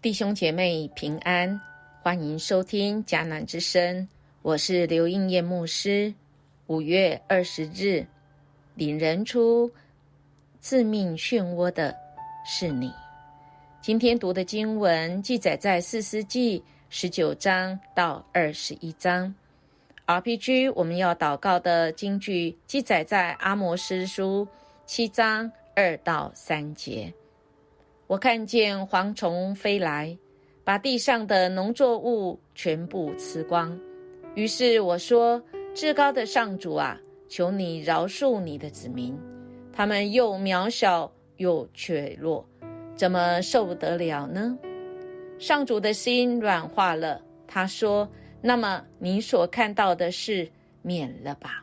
弟兄姐妹平安，欢迎收听迦南之声，我是刘应艳牧师。5月20日，领人出致命漩涡的是你。今天读的经文记载在士师记19章到21章。RPG 我们要祷告的经句记载在阿摩司书7章2到3节。我看见蝗虫飞来，把地上的农作物全部吃光。于是我说，至高的上主啊，求你饶恕你的子民，他们又渺小又怯弱，怎么受得了呢？上主的心软化了，他说，那么你所看到的事免了吧。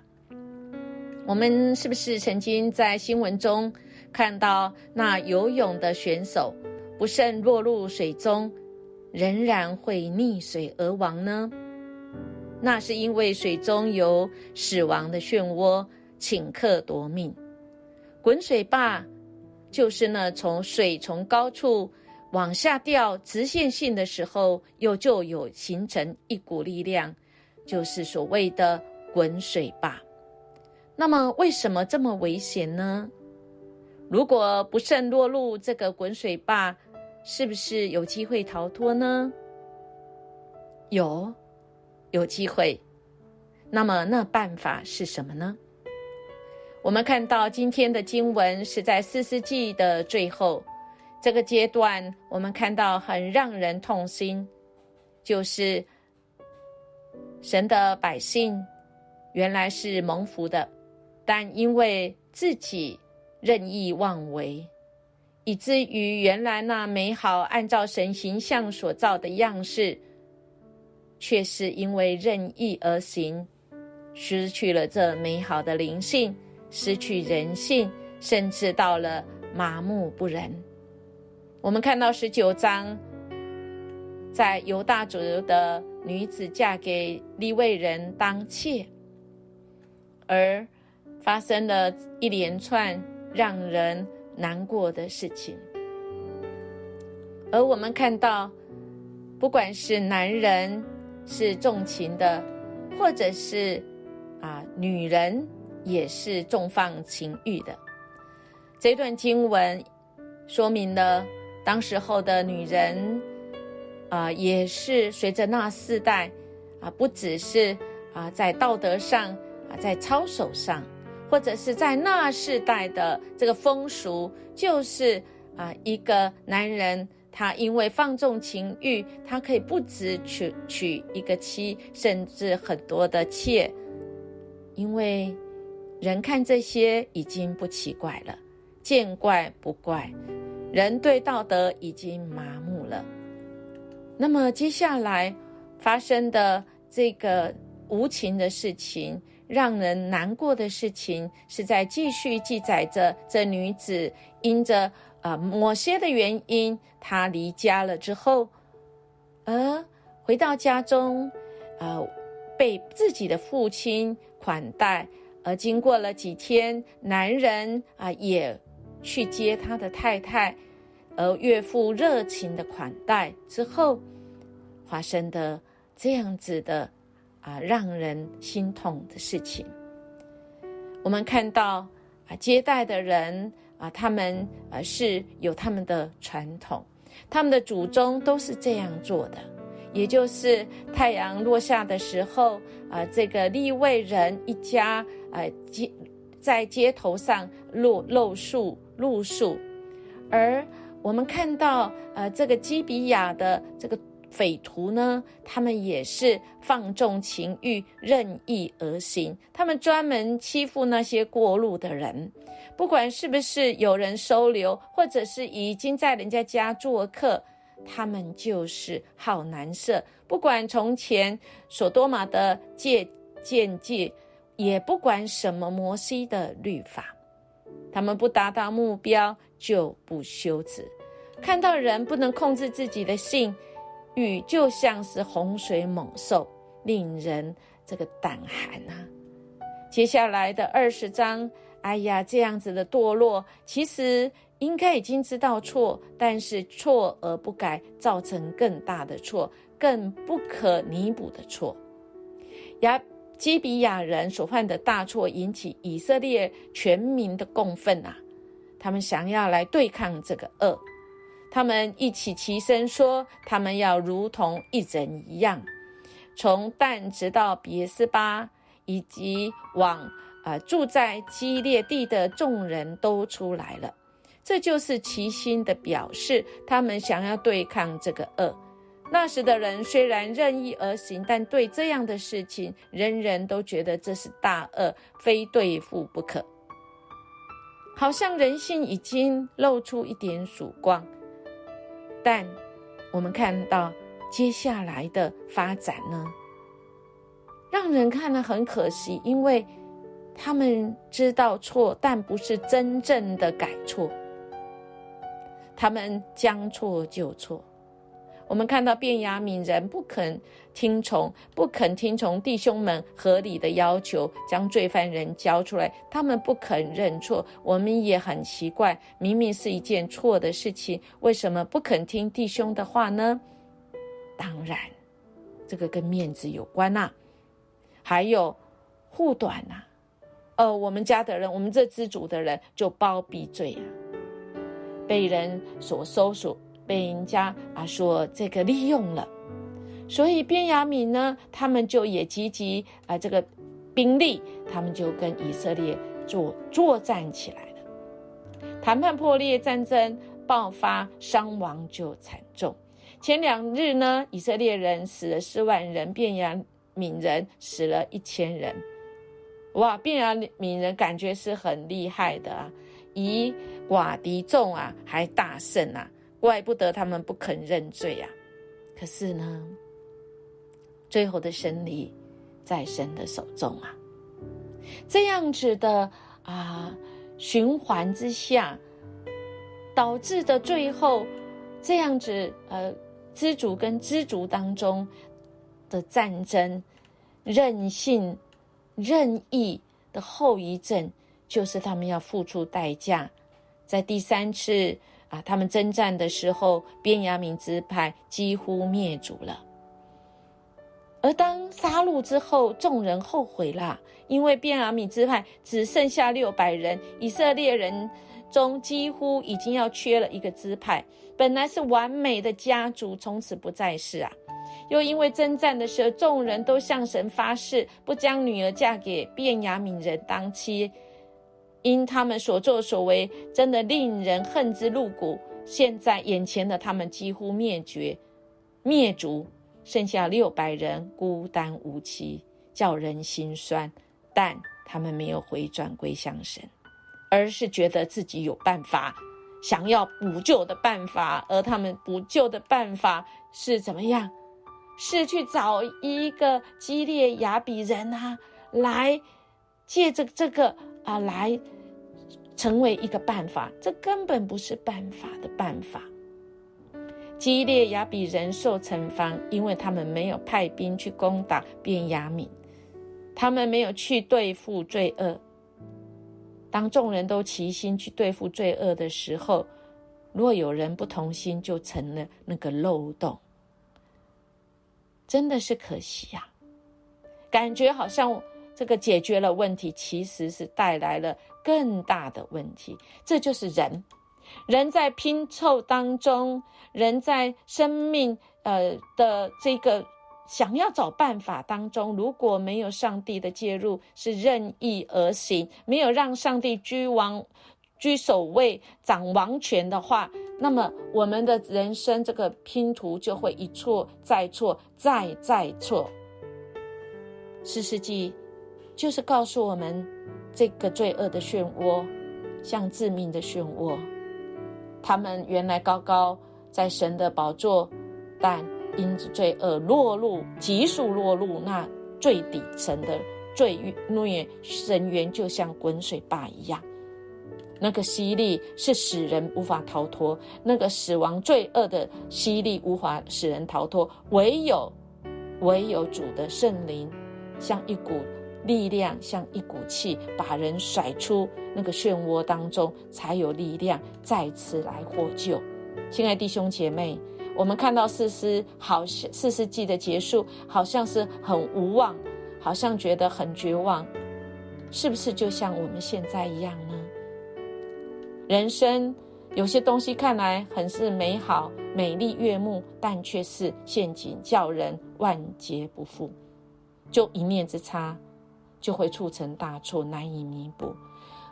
我们是不是曾经在新闻中看到那游泳的选手不慎落入水中，仍然会溺水而亡呢？那是因为水中有死亡的漩涡，顷刻夺命。滚水坝就是呢，水从高处往下掉直线性的时候，就有形成一股力量，就是所谓的滚水坝。那么为什么这么危险呢？如果不慎落入这个滚水坝，是不是有机会逃脱呢？有机会。那么那办法是什么呢？我们看到今天的经文是在士师记的最后这个阶段，我们看到很让人痛心，就是神的百姓原来是蒙福的，但因为自己任意妄为，以至于原来那美好按照神形象所造的样式，却是因为任意而行，失去了这美好的灵性，失去人性，甚至到了麻木不仁。我们看到19章，在犹大族的女子嫁给利未人当妾，而发生了一连串让人难过的事情。而我们看到，不管是男人是重情的，或者是女人也是重放情欲的。这段经文说明了当时候的女人也是随着那世代不只是在道德上在操守上，或者是在那世代的这个风俗，就是一个男人他因为放纵情欲，他可以不止娶一个妻，甚至很多的妾。因为人看这些已经不奇怪了，见怪不怪，人对道德已经麻木了。那么接下来发生的这个无情的事情，让人难过的事情，是在继续记载着这女子因着某些的原因，她离家了之后，而回到家中被自己的父亲款待，而经过了几天，男人也去接他的太太，而岳父热情的款待之后，发生的这样子的让人心痛的事情。我们看到接待的人他们是有他们的传统，他们的祖宗都是这样做的，也就是太阳落下的时候这个利未人一家在街头上露宿，而我们看到这个基比亚的这个匪徒呢，他们也是放纵情欲，任意而行，他们专门欺负那些过路的人，不管是不是有人收留，或者是已经在人家家做客，他们就是好男色。不管从前所多玛的戒，也不管什么摩西的律法，他们不达到目标就不休止。看到人不能控制自己的性欲，就像是洪水猛兽，令人这个胆寒接下来的20章，这样子的堕落，其实应该已经知道错，但是错而不改，造成更大的错，更不可弥补的错。基比亚人所犯的大错引起以色列全民的共愤啊！他们想要来对抗这个恶，他们一起齐声说，他们要如同一人一样，从但直到别斯巴，以及往住在基列地的众人都出来了。这就是齐心的表示，他们想要对抗这个恶。那时的人虽然任意而行，但对这样的事情，人人都觉得这是大恶，非对付不可。好像人性已经露出一点曙光，但我们看到接下来的发展呢，让人看了很可惜，因为他们知道错，但不是真正的改错，他们将错就错。我们看到便雅悯人不肯听从弟兄们合理的要求，将罪犯人交出来，他们不肯认错。我们也很奇怪，明明是一件错的事情，为什么不肯听弟兄的话呢？当然这个跟面子有关啊，还有护短啊。我们家的人，我们这支族的人就包庇罪啊，被人所搜索，被人家说这个利用了。所以便雅悯呢，他们就也积极这个兵力，他们就跟以色列作战起来了。谈判破裂，战争爆发，伤亡就惨重。前2日呢，以色列人死了4万人，便雅悯人死了1000人。哇，便雅悯人感觉是很厉害的啊，以寡敌众啊，还大胜啊，怪不得他们不肯认罪啊。可是呢，最后的胜利在神的手中啊。这样子的循环之下，导致的最后这样子支族跟支族当中的战争、任性、任意的后遗症，就是他们要付出代价。在第3次他们征战的时候，便雅悯支派几乎灭族了。而当杀戮之后，众人后悔了，因为便雅悯支派只剩下600人，以色列人中几乎已经要缺了一个支派，本来是完美的家族，从此不再是啊。又因为征战的时候，众人都向神发誓，不将女儿嫁给便雅悯人当妻，因他们所作所为真的令人恨之入骨。现在眼前的他们几乎灭族，剩下600人孤单无妻，叫人心酸。但他们没有回转归向神，而是觉得自己有办法，想要补救的办法。而他们补救的办法是怎么样？是去找一个基列雅比人来借着这个来成为一个办法。这根本不是办法的办法。基列雅比人受惩罚，因为他们没有派兵去攻打便雅悯，他们没有去对付罪恶。当众人都齐心去对付罪恶的时候，若有人不同心，就成了那个漏洞。真的是可惜啊，感觉好像这个解决了问题，其实是带来了更大的问题。这就是人在拼凑当中，人在生命的这个想要找办法当中，如果没有上帝的介入，是任意而行，没有让上帝居首位掌王权的话，那么我们的人生这个拼图就会一错再错再错。士师记就是告诉我们，这个罪恶的漩涡像致命的漩涡，他们原来高高在神的宝座，但因着罪恶急速落入那最底层的罪孽深渊，就像滚水坝一样。那个吸力是使人无法逃脱，那个死亡罪恶的吸力无法使人逃脱，唯有主的圣灵像一股力量像一股气，把人甩出那个漩涡当中，才有力量再次来获救。亲爱的弟兄姐妹，我们看到士师记的结束，好像是很无望，好像觉得很绝望，是不是就像我们现在一样呢？人生有些东西看来很是美好、美丽悦目，但却是陷阱，叫人万劫不复。就一念之差，就会铸成大错，难以弥补。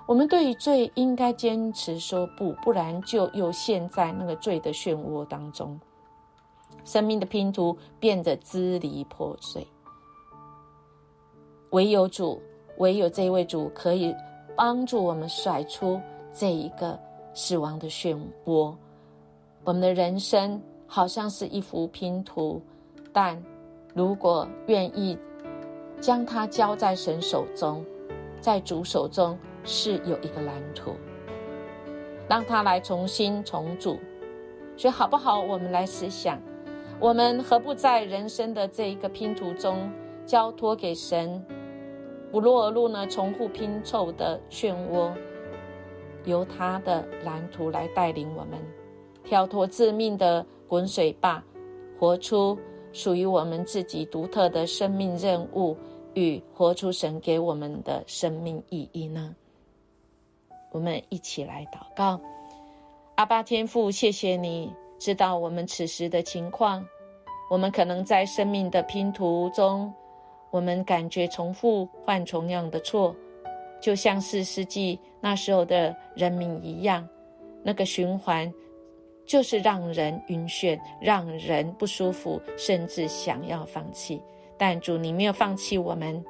我们对于罪应该坚持说不，不然就又陷在那个罪的漩涡当中，生命的拼图变得支离破碎。唯有主，唯有这位主可以帮助我们甩出这一个死亡的漩涡。我们的人生好像是一幅拼图，但如果愿意将它交在神手中，在主手中是有一个蓝图，让它来重新重组。所以好不好，我们来思想，我们何不在人生的这一个拼图中交托给神，不落入呢重复拼凑的漩涡，由他的蓝图来带领我们跳脱致命的滚水坝，活出属于我们自己独特的生命任务，与活出神给我们的生命意义呢？我们一起来祷告。阿爸天父，谢谢你知道我们此时的情况，我们可能在生命的拼图中，我们感觉重复犯同样的错，就像士师记那时候的人民一样，那个循环就是让人晕眩，让人不舒服，甚至想要放弃。但主，你没有放弃我们。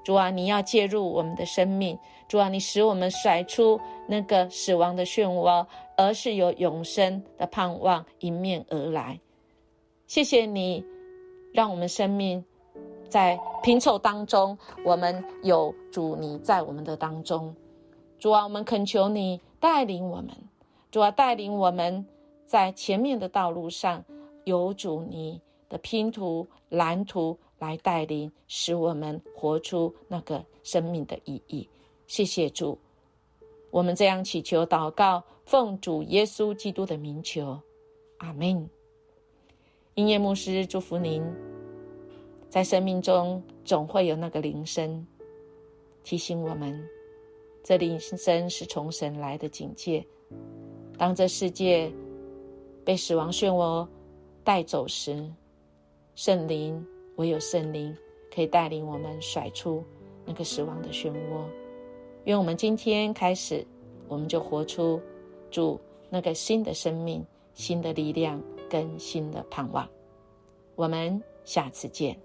主啊，你要介入我们的生命。主啊，你使我们甩出那个死亡的漩涡，而是有永生的盼望迎面而来。谢谢你让我们生命在拼凑当中，我们有主你在我们的当中。主啊，我们恳求你带领我们。主啊，带领我们在前面的道路上，有主你的拼图蓝图来带领，使我们活出那个生命的意义。谢谢主，我们这样祈求祷告，奉主耶稣基督的名求，阿们。音乐牧师祝福您，在生命中总会有那个铃声，提醒我们这铃声是从神来的警戒。当这世界被死亡漩涡带走时，唯有圣灵可以带领我们甩出那个死亡的漩涡。愿我们今天开始，我们就活出主那个新的生命、新的力量跟新的盼望。我们下次见。